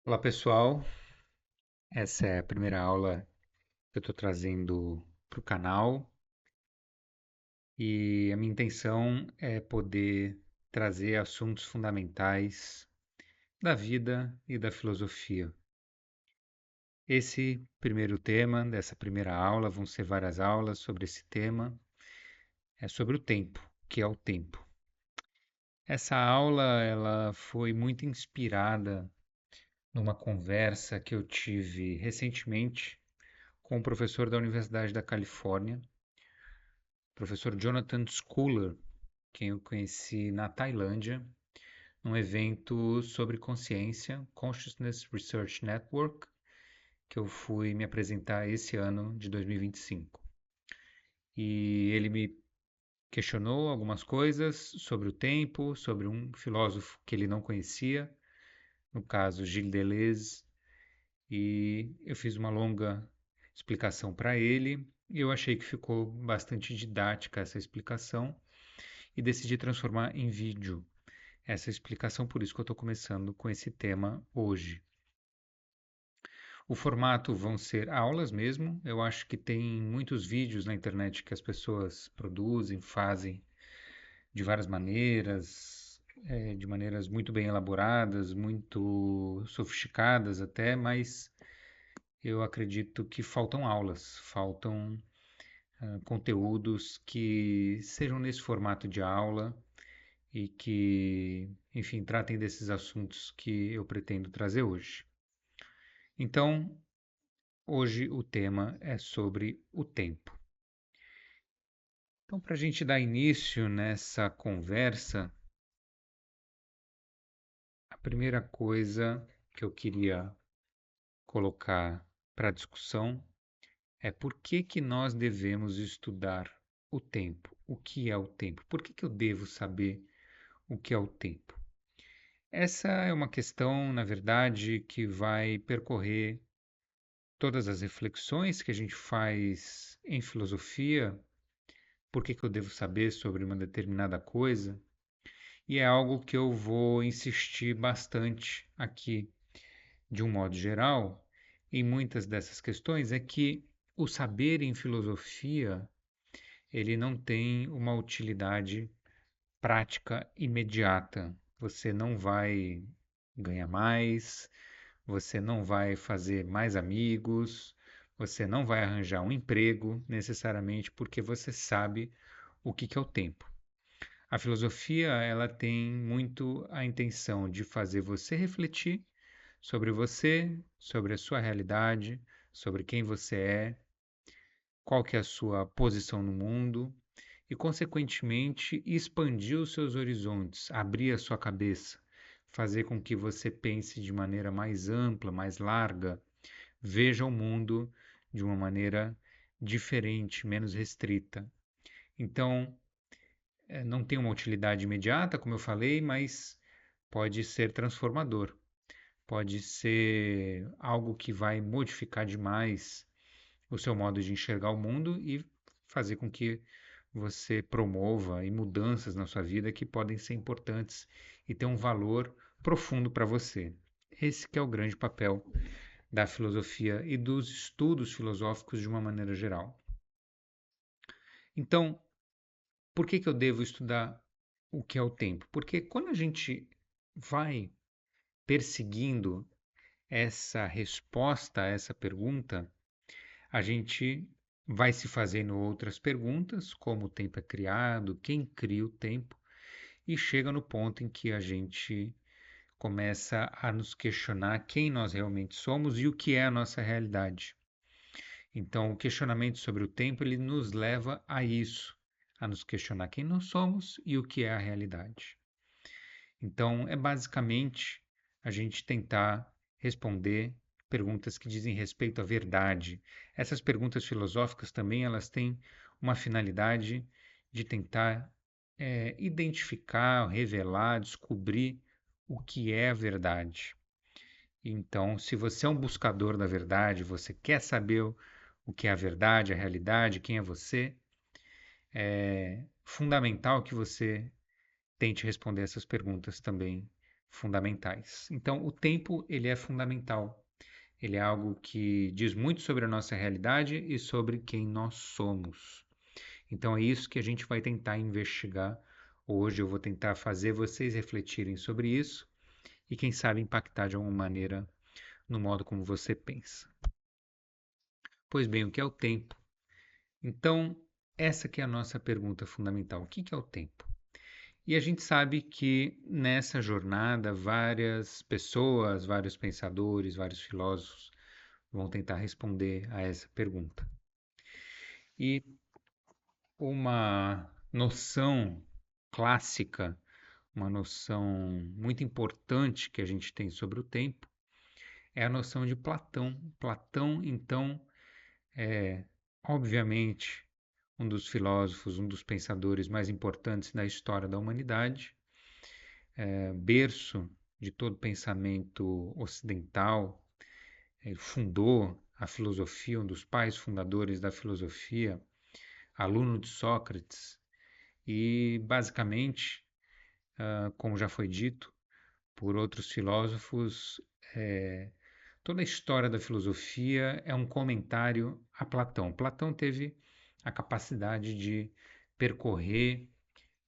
Olá pessoal, essa é a primeira aula que eu estou trazendo para o canal e a minha intenção é poder trazer assuntos fundamentais da vida e da filosofia. Esse primeiro tema dessa primeira aula, vão ser várias aulas sobre esse tema, é sobre o tempo, o que é o tempo. Essa aula ela foi muito inspirada numa conversa que eu tive recentemente com um professor da Universidade da Califórnia, professor Jonathan Schuller, quem eu conheci na Tailândia, num evento sobre consciência, Consciousness Research Network, que eu fui me apresentar esse ano de 2025. E ele me questionou algumas coisas sobre o tempo, sobre um filósofo que ele não conhecia, no caso Gilles Deleuze, e eu fiz uma longa explicação para ele, e eu achei que ficou bastante didática essa explicação, e decidi transformar em vídeo essa explicação, por isso que eu estou começando com esse tema hoje. O formato vão ser aulas mesmo, eu acho que tem muitos vídeos na internet que as pessoas produzem, fazem de várias maneiras, de maneiras muito bem elaboradas, muito sofisticadas até, mas eu acredito que faltam aulas, faltam conteúdos que sejam nesse formato de aula e que, enfim, tratem desses assuntos que eu pretendo trazer hoje. Então, hoje o tema é sobre o tempo. Então, para a gente dar início nessa conversa, a primeira coisa que eu queria colocar para discussão é por que que nós devemos estudar o tempo? O que é o tempo? Por que que eu devo saber o que é o tempo? Essa é uma questão, na verdade, que vai percorrer todas as reflexões que a gente faz em filosofia, por que que eu devo saber sobre uma determinada coisa, e é algo que eu vou insistir bastante aqui, de um modo geral, em muitas dessas questões, é que o saber em filosofia, ele não tem uma utilidade prática imediata. Você não vai ganhar mais, você não vai fazer mais amigos, você não vai arranjar um emprego necessariamente porque você sabe o que que é o tempo. A filosofia, ela tem muito a intenção de fazer você refletir sobre a sua realidade, sobre quem você é, qual que é a sua posição no mundo e, consequentemente, expandir os seus horizontes, abrir a sua cabeça, fazer com que você pense de maneira mais ampla, mais larga, veja o mundo de uma maneira diferente, menos restrita. Então, não tem uma utilidade imediata, como eu falei, mas pode ser transformador, pode ser algo que vai modificar demais o seu modo de enxergar o mundo e fazer com que você promova e mudanças na sua vida que podem ser importantes e ter um valor profundo para você. Esse que é o grande papel da filosofia e dos estudos filosóficos de uma maneira geral. Então, por que que eu devo estudar o que é o tempo? Porque quando a gente vai perseguindo essa resposta a essa pergunta, a gente vai se fazendo outras perguntas, como o tempo é criado, quem cria o tempo, e chega no ponto em que a gente começa a nos questionar quem nós realmente somos e o que é a nossa realidade. Então, o questionamento sobre o tempo, ele nos leva a isso, a nos questionar quem nós somos e o que é a realidade. Então, é basicamente a gente tentar responder perguntas que dizem respeito à verdade. Essas perguntas filosóficas também elas têm uma finalidade de tentar identificar, revelar, descobrir o que é a verdade. Então, se você é um buscador da verdade, você quer saber o que é a verdade, a realidade, quem é você, é fundamental que você tente responder essas perguntas também fundamentais. Então, o tempo, ele é fundamental. Ele é algo que diz muito sobre a nossa realidade e sobre quem nós somos. Então, é isso que a gente vai tentar investigar hoje. Eu vou tentar fazer vocês refletirem sobre isso e, quem sabe, impactar de alguma maneira no modo como você pensa. Pois bem, o que é o tempo? Então, essa que é a nossa pergunta fundamental. O que é o tempo? E a gente sabe que nessa jornada várias pessoas, vários pensadores, vários filósofos vão tentar responder a essa pergunta. E uma noção clássica, uma noção muito importante que a gente tem sobre o tempo é a noção de Platão. Platão, então, é obviamente um dos filósofos, um dos pensadores mais importantes da história da humanidade, berço de todo pensamento ocidental. Ele fundou a filosofia, um dos pais fundadores da filosofia, aluno de Sócrates, e basicamente, como já foi dito por outros filósofos, toda a história da filosofia é um comentário a Platão. Platão teve a capacidade de percorrer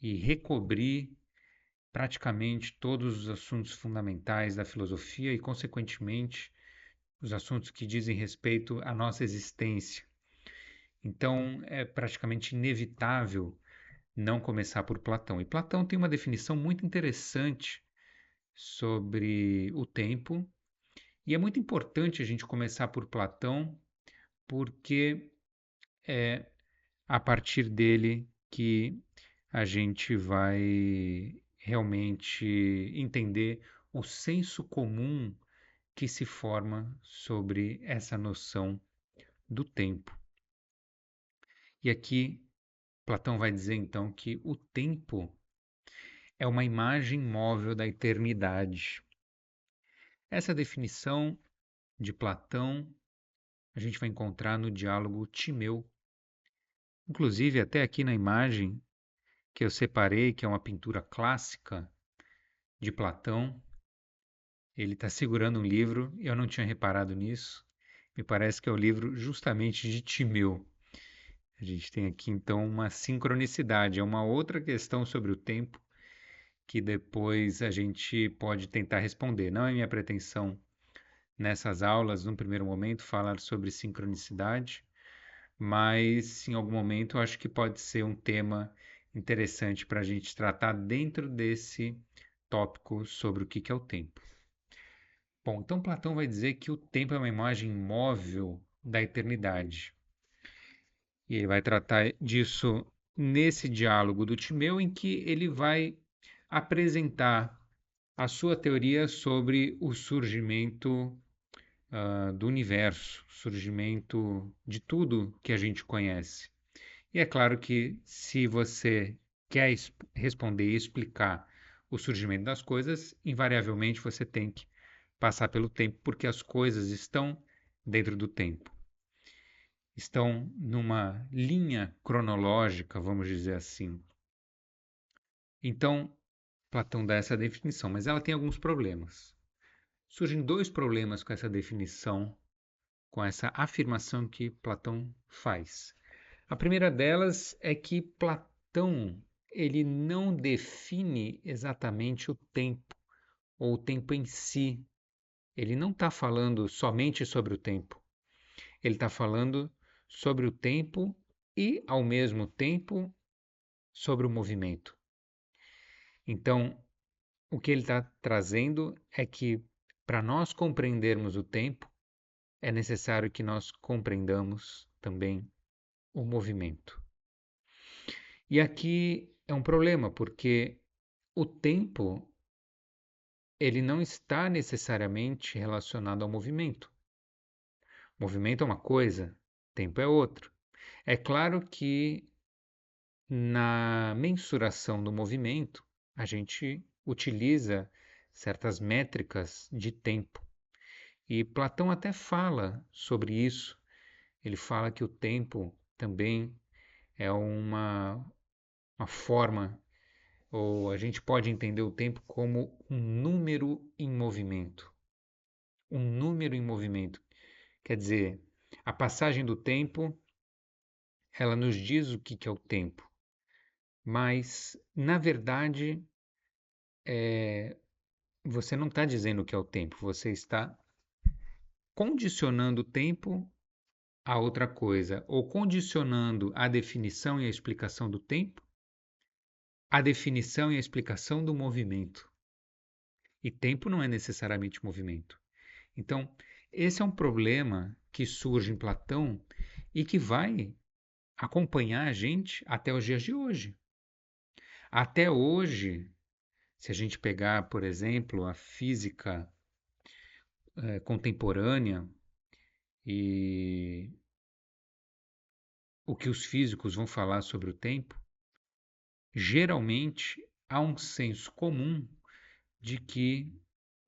e recobrir praticamente todos os assuntos fundamentais da filosofia e, consequentemente, os assuntos que dizem respeito à nossa existência. Então, é praticamente inevitável não começar por Platão. E Platão tem uma definição muito interessante sobre o tempo, e é muito importante a gente começar por Platão, porque é a partir dele que a gente vai realmente entender o senso comum que se forma sobre essa noção do tempo. E aqui Platão vai dizer então que o tempo é uma imagem móvel da eternidade. Essa definição de Platão a gente vai encontrar no diálogo Timeu. Inclusive, até aqui na imagem que eu separei, que é uma pintura clássica de Platão, ele está segurando um livro, eu não tinha reparado nisso. Me parece que é o livro justamente de Timeu. A gente tem aqui então uma sincronicidade, é uma outra questão sobre o tempo que depois a gente pode tentar responder. Não é minha pretensão nessas aulas, num primeiro momento, falar sobre sincronicidade, mas em algum momento eu acho que pode ser um tema interessante para a gente tratar dentro desse tópico sobre o que é o tempo. Bom, então Platão vai dizer que o tempo é uma imagem móvel da eternidade. E ele vai tratar disso nesse diálogo do Timeu, em que ele vai apresentar a sua teoria sobre o surgimento do universo, surgimento de tudo que a gente conhece. E é claro que se você quer responder e explicar o surgimento das coisas, invariavelmente você tem que passar pelo tempo, porque as coisas estão dentro do tempo. Estão numa linha cronológica, vamos dizer assim. Então, Platão dá essa definição, mas ela tem alguns problemas. Surgem dois problemas com essa definição, com essa afirmação que Platão faz. A primeira delas é que Platão ele não define exatamente o tempo, ou o tempo em si. Ele não está falando somente sobre o tempo. Ele está falando sobre o tempo e, ao mesmo tempo, sobre o movimento. Então, o que ele está trazendo é que, para nós compreendermos o tempo, é necessário que nós compreendamos também o movimento. E aqui é um problema, porque o tempo ele não está necessariamente relacionado ao movimento. Movimento é uma coisa, tempo é outro. É claro que na mensuração do movimento, a gente utiliza certas métricas de tempo. E Platão até fala sobre isso. ele fala que o tempo também é uma forma, ou a gente pode entender o tempo como um número em movimento. Um número em movimento. Quer dizer, a passagem do tempo, ela nos diz o que é o tempo, mas, na verdade, você não está dizendo o que é o tempo, você está condicionando o tempo a outra coisa, ou condicionando a definição e a explicação do tempo à definição e a explicação do movimento. E tempo não é necessariamente movimento. Então, esse é um problema que surge em Platão e que vai acompanhar a gente até os dias de hoje. Até hoje, se a gente pegar, por exemplo, a física contemporânea e o que os físicos vão falar sobre o tempo, geralmente há um senso comum de que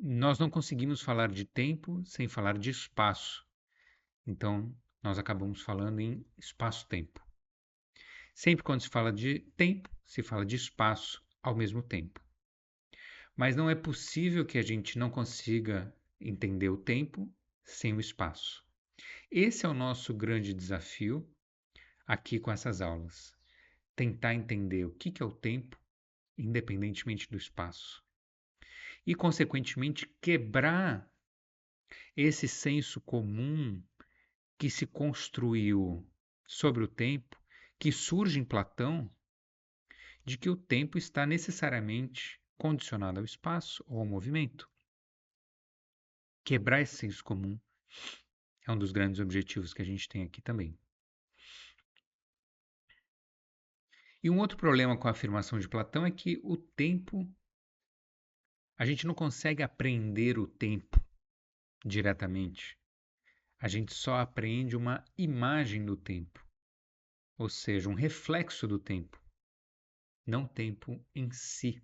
nós não conseguimos falar de tempo sem falar de espaço. Então, nós acabamos falando em espaço-tempo. Sempre quando se fala de tempo, se fala de espaço ao mesmo tempo. Mas não é possível que a gente não consiga entender o tempo sem o espaço. Esse é o nosso grande desafio aqui com essas aulas. Tentar entender o que é o tempo, independentemente do espaço. E, consequentemente, quebrar esse senso comum que se construiu sobre o tempo, que surge em Platão, de que o tempo está necessariamente condicionado ao espaço ou ao movimento. Quebrar esse senso comum é um dos grandes objetivos que a gente tem aqui também. E um outro problema com a afirmação de Platão é que o tempo, a gente não consegue apreender o tempo diretamente. A gente só aprende uma imagem do tempo, ou seja, um reflexo do tempo, não o tempo em si,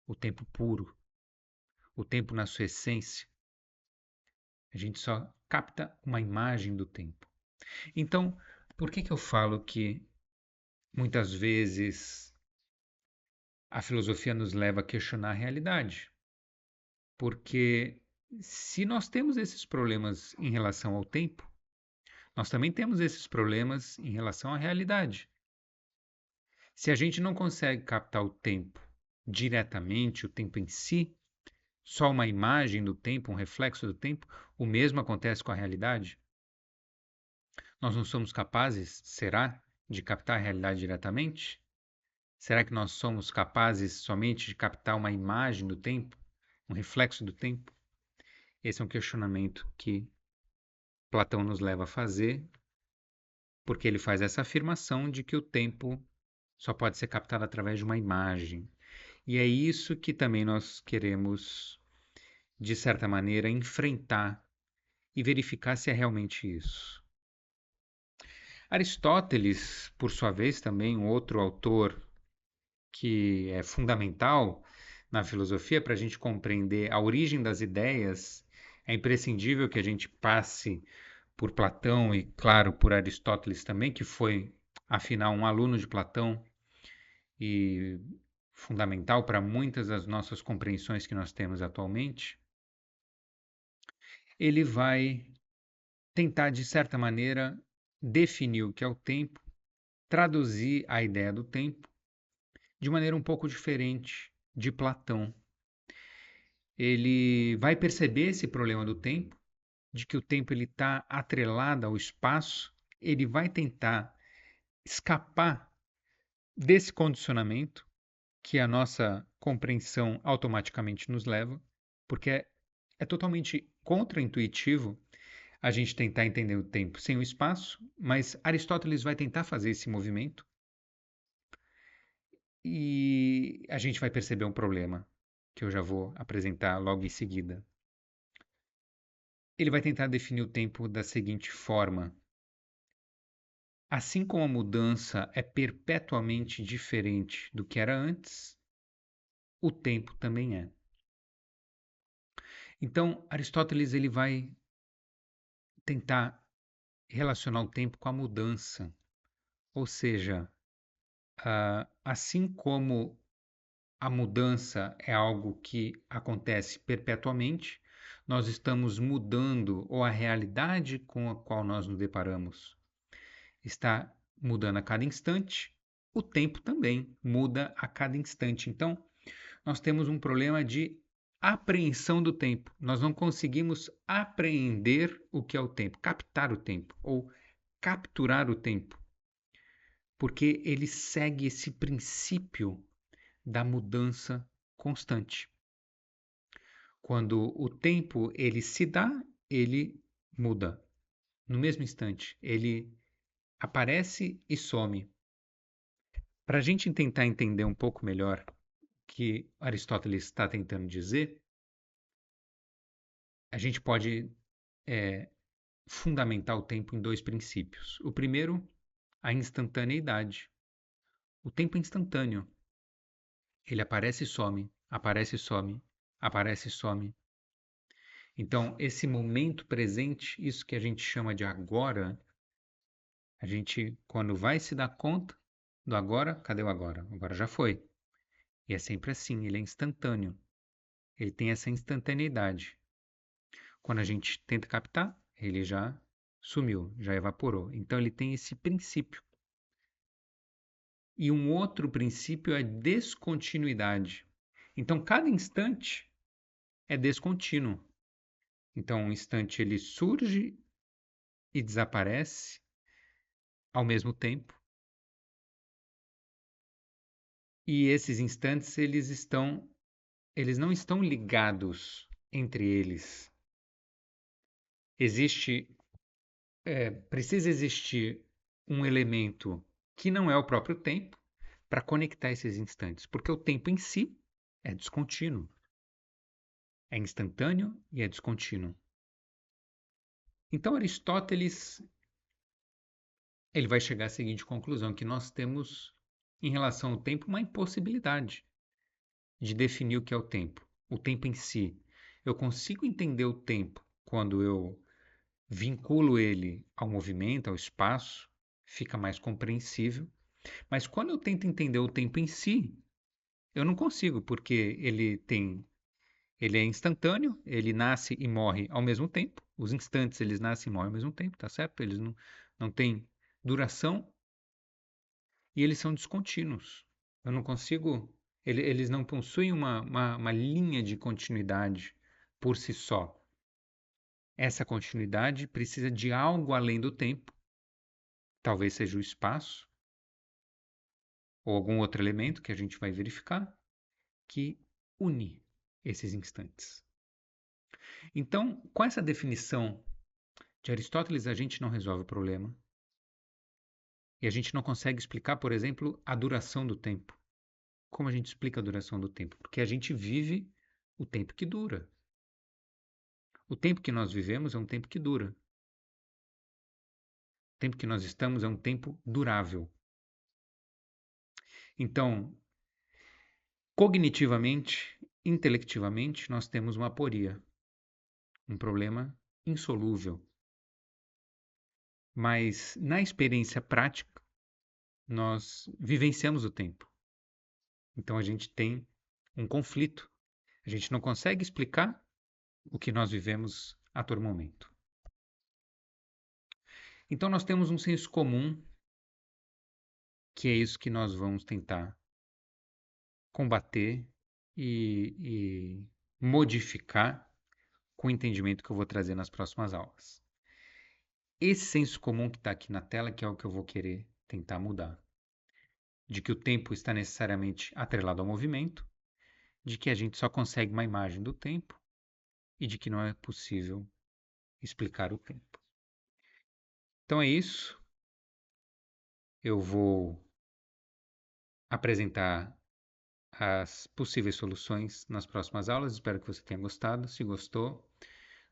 o tempo puro, o tempo na sua essência. A gente só capta uma imagem do tempo. Então, por que eu falo que muitas vezes a filosofia nos leva a questionar a realidade? Porque se nós temos esses problemas em relação ao tempo, nós também temos esses problemas em relação à realidade. Se a gente não consegue captar o tempo diretamente, o tempo em si, só uma imagem do tempo, um reflexo do tempo, o mesmo acontece com a realidade? Nós não somos capazes, será, de captar a realidade diretamente? Será que nós somos capazes somente de captar uma imagem do tempo, um reflexo do tempo? Esse é um questionamento que Platão nos leva a fazer, porque ele faz essa afirmação de que o tempo só pode ser captado através de uma imagem. E é isso que também nós queremos, de certa maneira, enfrentar e verificar se é realmente isso. Aristóteles, por sua vez, também um outro autor que é fundamental na filosofia para a gente compreender a origem das ideias, é imprescindível que a gente passe por Platão e, claro, por Aristóteles também, que foi, afinal, um aluno de Platão e fundamental para muitas das nossas compreensões que nós temos atualmente. Ele vai tentar, de certa maneira, definir o que é o tempo, traduzir a ideia do tempo de maneira um pouco diferente de Platão. Ele vai perceber esse problema do tempo, de que o tempo ele está atrelado ao espaço, ele vai tentar escapar desse condicionamento que a nossa compreensão automaticamente nos leva, porque é totalmente contraintuitivo a gente tentar entender o tempo sem o espaço, mas Aristóteles vai tentar fazer esse movimento e a gente vai perceber um problema que eu já vou apresentar logo em seguida. Ele vai tentar definir o tempo da seguinte forma: assim como a mudança é perpetuamente diferente do que era antes, o tempo também é. Então, Aristóteles ele vai tentar relacionar o tempo com a mudança. Ou seja, assim como a mudança é algo que acontece perpetuamente, nós estamos mudando, ou a realidade com a qual nós nos deparamos está mudando a cada instante, o tempo também muda a cada instante. Então, nós temos um problema de apreensão do tempo. Nós não conseguimos apreender o que é o tempo, captar o tempo ou capturar o tempo, porque ele segue esse princípio da mudança constante. Quando o tempo ele se dá, ele muda. No mesmo instante, ele aparece e some. Para a gente tentar entender um pouco melhor o que Aristóteles está tentando dizer, a gente pode fundamentar o tempo em dois princípios. O primeiro, a instantaneidade. O tempo é instantâneo. Ele aparece e some, aparece e some, aparece e some. Então, esse momento presente, isso que a gente chama de agora, a gente, quando vai se dar conta do agora, cadê o agora? Agora já foi. E é sempre assim, ele é instantâneo. Ele tem essa instantaneidade. Quando a gente tenta captar, ele já sumiu, já evaporou. Então ele tem esse princípio. E um outro princípio é descontinuidade. Então cada instante é descontínuo. Então um instante ele surge e desaparece ao mesmo tempo. E esses instantes eles não estão ligados entre eles. Precisa existir um elemento que não é o próprio tempo para conectar esses instantes, porque o tempo em si é descontínuo, é instantâneo e é descontínuo. Então Aristóteles ele vai chegar à seguinte conclusão, que nós temos em relação ao tempo uma impossibilidade de definir o que é o tempo em si. Eu consigo entender o tempo quando eu vinculo ele ao movimento, ao espaço, fica mais compreensível. Mas quando eu tento entender o tempo em si, eu não consigo, porque ele é instantâneo, ele nasce e morre ao mesmo tempo. Os instantes eles nascem e morrem ao mesmo tempo, tá certo? Eles não têm duração e eles são descontínuos. Eu não consigo, eles não possuem uma linha de continuidade por si só. Essa continuidade precisa de algo além do tempo, talvez seja o espaço, ou algum outro elemento que a gente vai verificar, que une esses instantes. Então, com essa definição de Aristóteles, a gente não resolve o problema. E a gente não consegue explicar, por exemplo, a duração do tempo. Como a gente explica a duração do tempo? Porque a gente vive o tempo que dura. O tempo que nós vivemos é um tempo que dura. O tempo que nós estamos é um tempo durável. Então, cognitivamente, intelectivamente, nós temos uma aporia, um problema insolúvel. Mas na experiência prática, nós vivenciamos o tempo. Então a gente tem um conflito. A gente não consegue explicar o que nós vivemos a todo momento. Então nós temos um senso comum, que é isso que nós vamos tentar combater e modificar com o entendimento que eu vou trazer nas próximas aulas. Esse senso comum que está aqui na tela, que é o que eu vou querer tentar mudar. De que o tempo está necessariamente atrelado ao movimento, de que a gente só consegue uma imagem do tempo e de que não é possível explicar o tempo. Então é isso. Eu vou apresentar as possíveis soluções nas próximas aulas. Espero que você tenha gostado. Se gostou,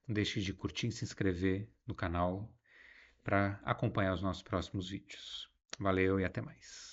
não deixe de curtir e se inscrever no canal para acompanhar os nossos próximos vídeos. Valeu e até mais.